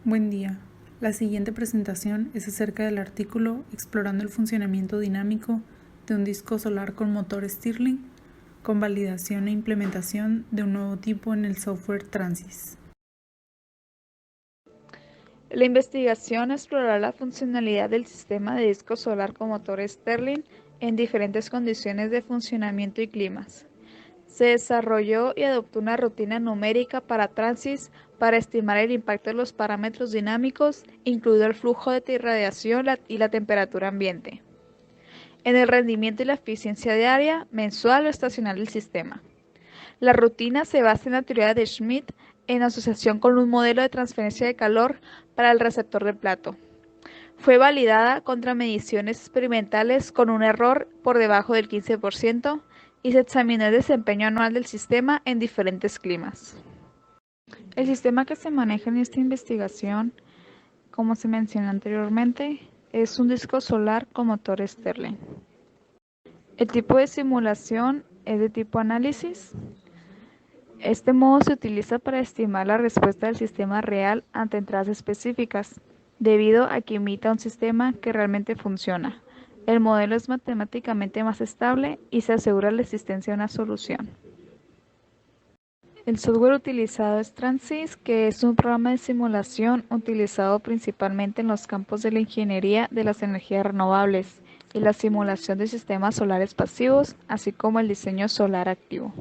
Buen día. La siguiente presentación es acerca del artículo Explorando el funcionamiento dinámico de un disco solar con motor Stirling, con validación e implementación de un nuevo tipo en el software Transys. La investigación explorará la funcionalidad del sistema de disco solar con motor Stirling en diferentes condiciones de funcionamiento y climas. Se desarrolló y adoptó una rutina numérica para Transys para estimar el impacto de los parámetros dinámicos, incluido el flujo de irradiación y la temperatura ambiente, en el rendimiento y la eficiencia diaria, mensual o estacional del sistema. La rutina se basa en la teoría de Schmidt en asociación con un modelo de transferencia de calor para el receptor de plato. Fue validada contra mediciones experimentales con un error por debajo del 15% y se examinó el desempeño anual del sistema en diferentes climas. El sistema que se maneja en esta investigación, como se mencionó anteriormente, es un disco solar con motor Stirling. El tipo de simulación es de tipo análisis. Este modo se utiliza para estimar la respuesta del sistema real ante entradas específicas, debido a que imita un sistema que realmente funciona. El modelo es matemáticamente más estable y se asegura la existencia de una solución. El software utilizado es Transys, que es un programa de simulación utilizado principalmente en los campos de la ingeniería de las energías renovables y la simulación de sistemas solares pasivos, así como el diseño solar activo.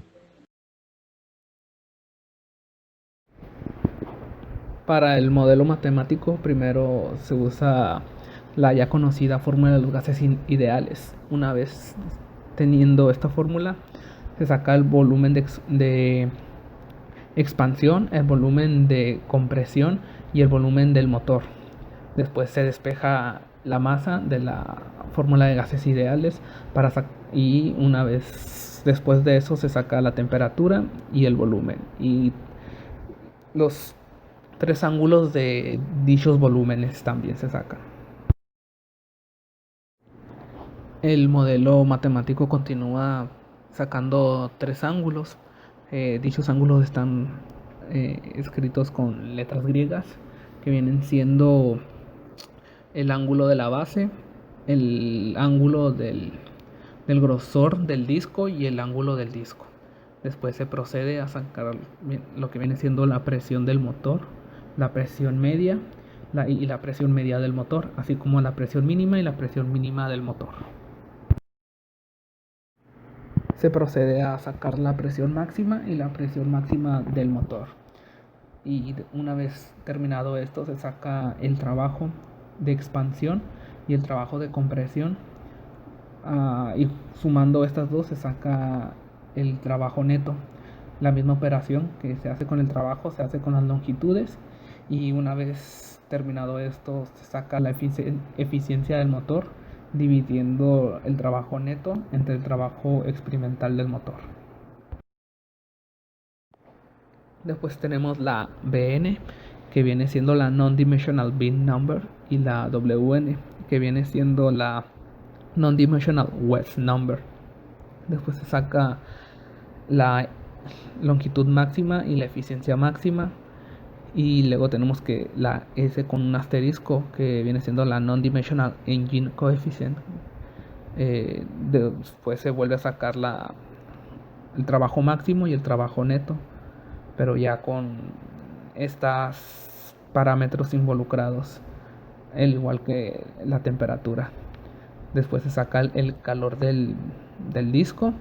Para el modelo matemático, primero se usa la ya conocida fórmula de los gases ideales. Una vez teniendo esta fórmula, se saca el volumen de expansión, el volumen de compresión y el volumen del motor. Después se despeja la masa de la fórmula de gases ideales y una vez después de eso se saca la temperatura y el volumen. Y los tres ángulos de dichos volúmenes también se sacan. El modelo matemático continúa sacando tres ángulos. Dichos ángulos están escritos con letras griegas, que vienen siendo el ángulo de la base, el ángulo del grosor del disco y el ángulo del disco. Después se procede a sacar lo que viene siendo la presión del motor, la presión media y la presión media del motor, así como la presión mínima y la presión mínima del motor. Se procede a sacar la presión máxima y la presión máxima del motor. Y una vez terminado esto, se saca el trabajo de expansión y el trabajo de compresión. Y sumando estas dos se saca el trabajo neto. La misma operación que se hace con el trabajo se hace con las longitudes, y una vez terminado esto se saca la eficiencia del motor, dividiendo el trabajo neto entre el trabajo experimental del motor. Después tenemos la Bn, que viene siendo la Non-Dimensional Bin Number, y la Wn, que viene siendo la Non-Dimensional Wedge Number. Después se saca la longitud máxima y la eficiencia máxima, y luego tenemos que la S con un asterisco, que viene siendo la Non-Dimensional Engine Coefficient. Después se vuelve a sacar el trabajo máximo y el trabajo neto, pero ya con estos parámetros involucrados, al igual que la temperatura. Después se saca el calor del disco,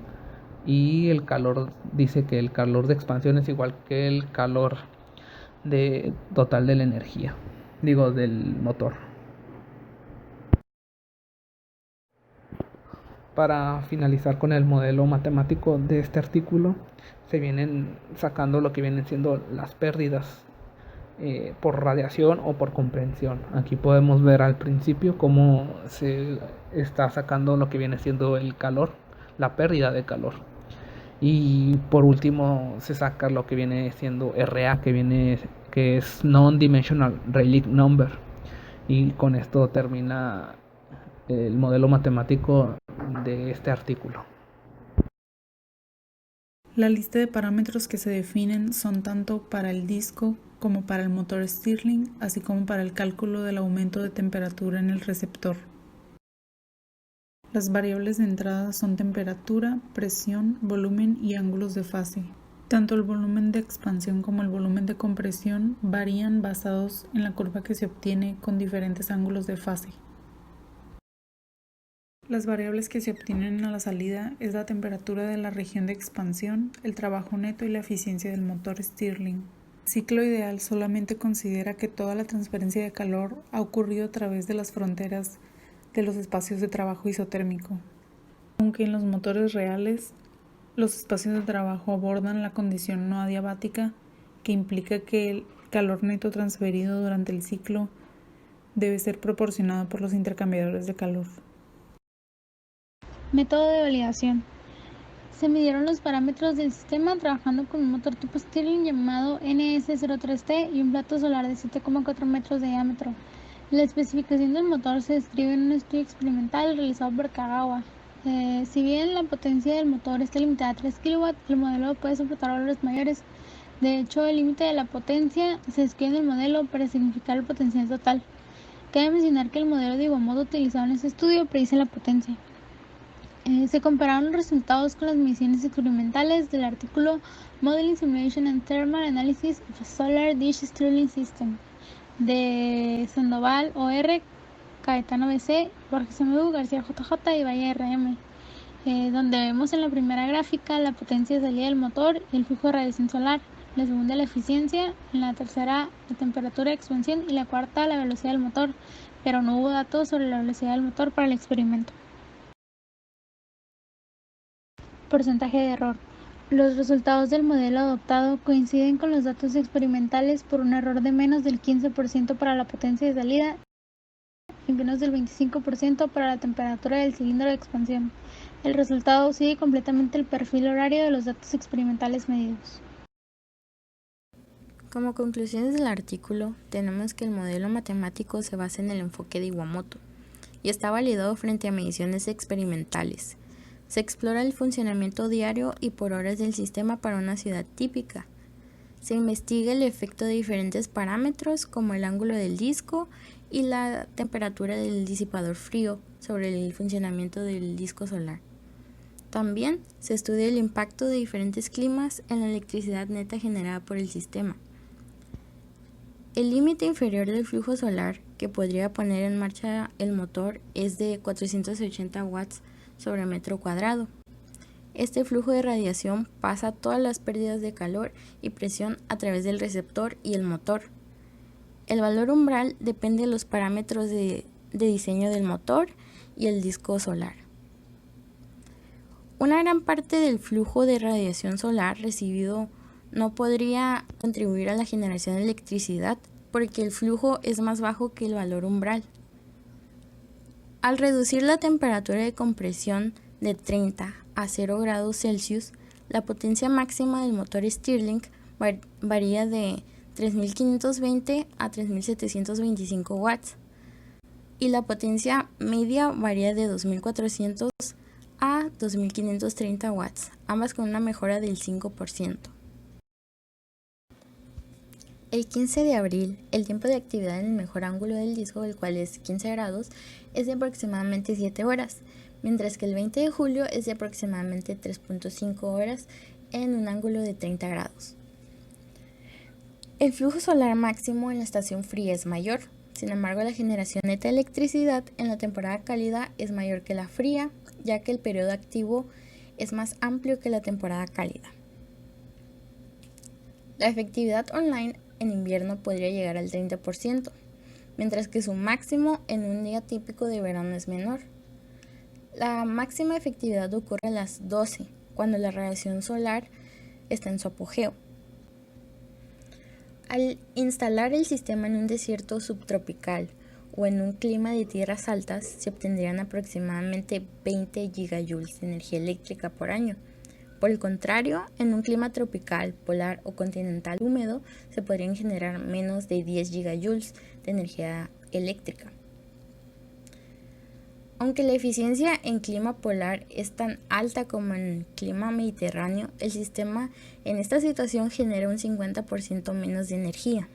y el calor, dice que el calor de expansión es igual que el calor total de la energía, del motor. Para finalizar con el modelo matemático de este artículo, se vienen sacando lo que vienen siendo las pérdidas por radiación o por compresión. Aquí podemos ver al principio cómo se está sacando lo que viene siendo el calor, la pérdida de calor. Y por último se saca lo que viene siendo RA, que es Non-Dimensional Rayleigh Number. Y con esto termina el modelo matemático de este artículo. La lista de parámetros que se definen son tanto para el disco como para el motor Stirling, así como para el cálculo del aumento de temperatura en el receptor. Las variables de entrada son temperatura, presión, volumen y ángulos de fase. Tanto el volumen de expansión como el volumen de compresión varían basados en la curva que se obtiene con diferentes ángulos de fase. Las variables que se obtienen a la salida es la temperatura de la región de expansión, el trabajo neto y la eficiencia del motor Stirling. El ciclo ideal solamente considera que toda la transferencia de calor ha ocurrido a través de las fronteras de los espacios de trabajo isotérmico. Aunque en los motores reales, los espacios de trabajo abordan la condición no adiabática, que implica que el calor neto transferido durante el ciclo debe ser proporcionado por los intercambiadores de calor. Método de validación. Se midieron los parámetros del sistema trabajando con un motor tipo Stirling llamado NS03T y un plato solar de 7,4 metros de diámetro. La especificación del motor se describe en un estudio experimental realizado por Kagawa. Si bien la potencia del motor está limitada a 3 kW, el modelo puede soportar valores mayores. De hecho, el límite de la potencia se describe en el modelo para significar el potencial total. Cabe mencionar que el modelo de Iwamoto utilizado en este estudio predice la potencia. Se compararon los resultados con las mediciones experimentales del artículo Modeling Simulation and Thermal Analysis of a Solar Dish Stirling System de Sandoval OR, Caetano BC, Borges MU, García JJ y Valle RM, donde vemos en la primera gráfica la potencia de salida del motor y el flujo de radiación solar, la segunda la eficiencia, en la tercera la temperatura de expansión y la cuarta la velocidad del motor, pero no hubo datos sobre la velocidad del motor para el experimento. Porcentaje de error. Los resultados del modelo adoptado coinciden con los datos experimentales por un error de menos del 15% para la potencia de salida y menos del 25% para la temperatura del cilindro de expansión. El resultado sigue completamente el perfil horario de los datos experimentales medidos. Como conclusiones del artículo, tenemos que el modelo matemático se basa en el enfoque de Iwamoto y está validado frente a mediciones experimentales. Se explora el funcionamiento diario y por horas del sistema para una ciudad típica. Se investiga el efecto de diferentes parámetros como el ángulo del disco y la temperatura del disipador frío sobre el funcionamiento del disco solar. También se estudia el impacto de diferentes climas en la electricidad neta generada por el sistema. El límite inferior del flujo solar que podría poner en marcha el motor es de 480 watts sobre metro cuadrado. Este flujo de radiación pasa todas las pérdidas de calor y presión a través del receptor y el motor. El valor umbral depende de los parámetros de diseño del motor y el disco solar. Una gran parte del flujo de radiación solar recibido no podría contribuir a la generación de electricidad porque el flujo es más bajo que el valor umbral. Al reducir la temperatura de compresión de 30 a 0 grados Celsius, la potencia máxima del motor Stirling varía de 3.520 a 3.725 watts y la potencia media varía de 2.400 a 2.530 watts, ambas con una mejora del 5%. El 15 de abril, el tiempo de actividad en el mejor ángulo del disco, el cual es 15 grados, es de aproximadamente 7 horas, mientras que el 20 de julio es de aproximadamente 3.5 horas en un ángulo de 30 grados. El flujo solar máximo en la estación fría es mayor, sin embargo la generación neta de electricidad en la temporada cálida es mayor que la fría, ya que el periodo activo es más amplio que la temporada cálida. La efectividad online en invierno podría llegar al 30%, mientras que su máximo en un día típico de verano es menor. La máxima efectividad ocurre a las 12, cuando la radiación solar está en su apogeo. Al instalar el sistema en un desierto subtropical o en un clima de tierras altas, se obtendrían aproximadamente 20 gigajoules de energía eléctrica por año. Por el contrario, en un clima tropical, polar o continental húmedo, se podrían generar menos de 10 gigajoules de energía eléctrica. Aunque la eficiencia en clima polar es tan alta como en clima mediterráneo, el sistema en esta situación genera un 50% menos de energía.